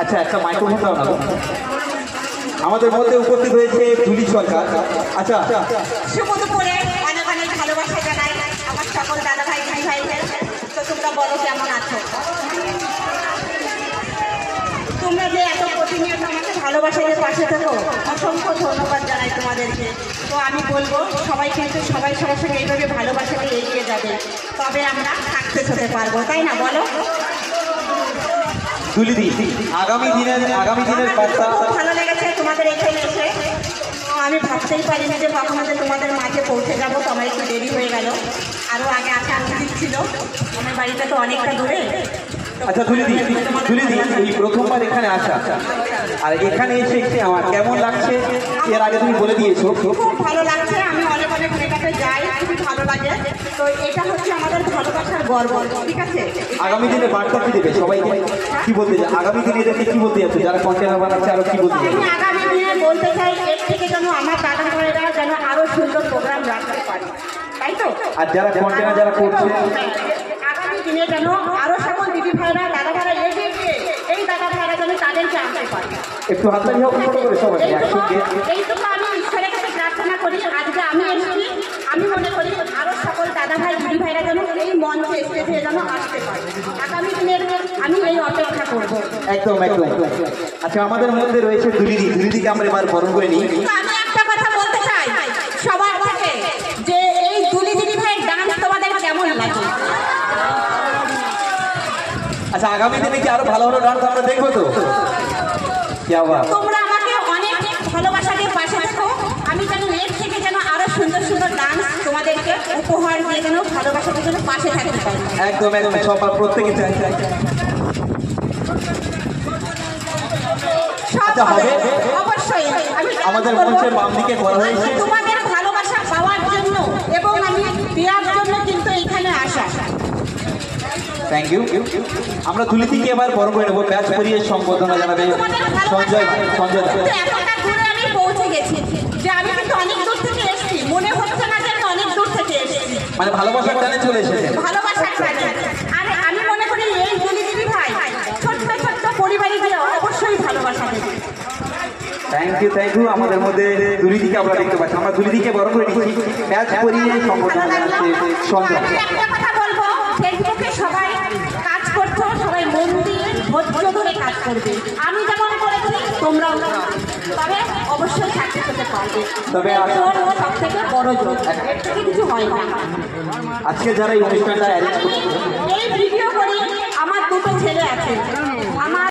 আচ্ছা একটা মাইক্রোফোন দাও না। আমাদের মধ্যে উপস্থিত হয়েছে তুলি সরকার। আচ্ছা শুভ দুপুরে অনেক অনেক ভালোবাসা জানাই আমার সকল দাদা ভাই ভাই ভাইদের। তো তোমরা বলো কেমন আছো? তোমরা যে এত প্রতিনিয়ত আমাকে ভালোবাসার পাশে থাকো, অসংখ্য ধন্যবাদ জানাই তোমাদেরকে। তো আমি বলবো সবাই কিন্তু সবাই সবার সঙ্গে এইভাবে ভালোবাসাকে এগিয়ে যাবে, তবে আমরা সাকসেস হতে পারবো, তাই না বলো? তুলিদি আগামী দিনের বার্তা। খুব ভালো লেগেছে তোমাদের এখানে এসে। আমি ভাবতেই পারিনি যে কখনো যে তোমাদের মাঝে পৌঁছে যাবো, তো আমার একটু দেরি হয়ে গেল। আরও আগে আসা উচিত ছিল, আমার বাড়িটা তো অনেকটা দূরে। আচ্ছা তুলিদি এই প্রথমবার এখানে আসা, আর এখানে এসে আমার কেমন লাগছে এর আগে তুমি বলে দিয়েছো। খুব ভালো লাগছে, আমি অনেক অনেক মেয়েটাতে যাই, খুবই ভালো লাগে। তো এটা হচ্ছে আমাদের ভালোবাসার গর্ব, ঠিক আছে? আগামী দিনে বার্তা কি দেবে সবাইকে, কি বলতে চাই আগামী দিনে এদেরকে কি বলতে যাচ্ছে যারা কন্টেনার বানাচ্ছে, আরো কি বলতে চাই? আমি আগামী দিনে বলতে চাই এর থেকে যেন আমার দাদা ভাইরা যেন আরো সুন্দর প্রোগ্রাম রাখতে পারে, তাই তো? আর যারা কন্টেনার যারা করছে আগামী দিনে যেন আরো সকল দিদি ভাইরা দাদা ভাইরা এগিয়ে গিয়ে এই দাদা ভাইরা যেন তাদেরকে আনতে পারে। একটু হাততালি হোক করে সবাই একসঙ্গে। এইটুকু আমি ঈশ্বরের কাছে প্রার্থনা করি। আজকে আমি এসেছি, আমি মনে করি আরো সকল দাদা ভাই দিদি ভাইরা যেন এই মঞ্চে স্টেজে যেন আসতে পারে। আগামী দিনের আমি এই অপেক্ষা করবো। একদম। আচ্ছা আমাদের মধ্যে রয়েছে দুলিদিকে আমরা এবার বরণ করে নিই। আমি একটা কথা বলতে চাই সবার থেকে, যে এই দুলি দিদি ভাইয়ের ডান্স তোমাদের কেমন লাগে? আচ্ছা আগামী দিনে কি আরো ভালো ডান্স আমরা দেখবো তো? তোমরা আমাকে অনেক ভালোবাসা দিয়ে পাশে থাকো, আমি যেন এর থেকে যেন আরো সুন্দর সুন্দর ডান্স তোমাদেরকে উপহার দিয়ে যেন ভালোবাসার জন্য পাশে থাকতে পারি। একদম সবার প্রত্যেকে চাই। আচ্ছা হবে অবশ্যই। আমাদের মঞ্চের বাম দিকে করা হয়েছে তোমাদের ভালোবাসা পাওয়ার জন্য এবং আমি দেওয়ার জন্য কিন্তু এখানে আসা। Thank you. আমরা তুলিদিকে এবার বরণ করে নেবো। ব্যাচ পরিয়ে সম্বোধনা জানাবে সঞ্জয়। এতটা দূরে আমি পৌঁছে গেছি যে আমি কিন্তু অনেক দূর থেকে এসেছি, মনে হচ্ছে না যে আমি অনেক দূর থেকে এসেছি। মানে ভালোবাসার টানে চলে এসেছে। ভালোবাসার টানে। আর আমি মনে করি এই দুলি দিদি ভাই ছোট্ট ছোট্ট পরিবারে গিয়ে অবশ্যই ভালোবাসা দেবে। Thank you. আমাদের মধ্যে দুলিদিকে আমরা দেখতে পাচ্ছি। আমরা দুলিদিকে বরণ করে নিচ্ছি। ব্যাচ পরিয়ে সম্বোধনা জানাচ্ছে সঞ্জয়। একটা কথা বলবো, ফেসবুকে সবাই কাজ করছো, সবাই মন দিয়ে ধৈর্য ধরে কাজ করবে। আমি যেমন করেছি তোমরাও, তবে অবশ্যই সাকসেস হতে পারবে। তবে সব থেকে বড় জোর, এর থেকে কিছু হয় না। আজকে যারা এই অনুষ্ঠানটা অ্যারেঞ্জ করছে, এই ভিডিও করি আমার দুটো ছেলে আছে, আমার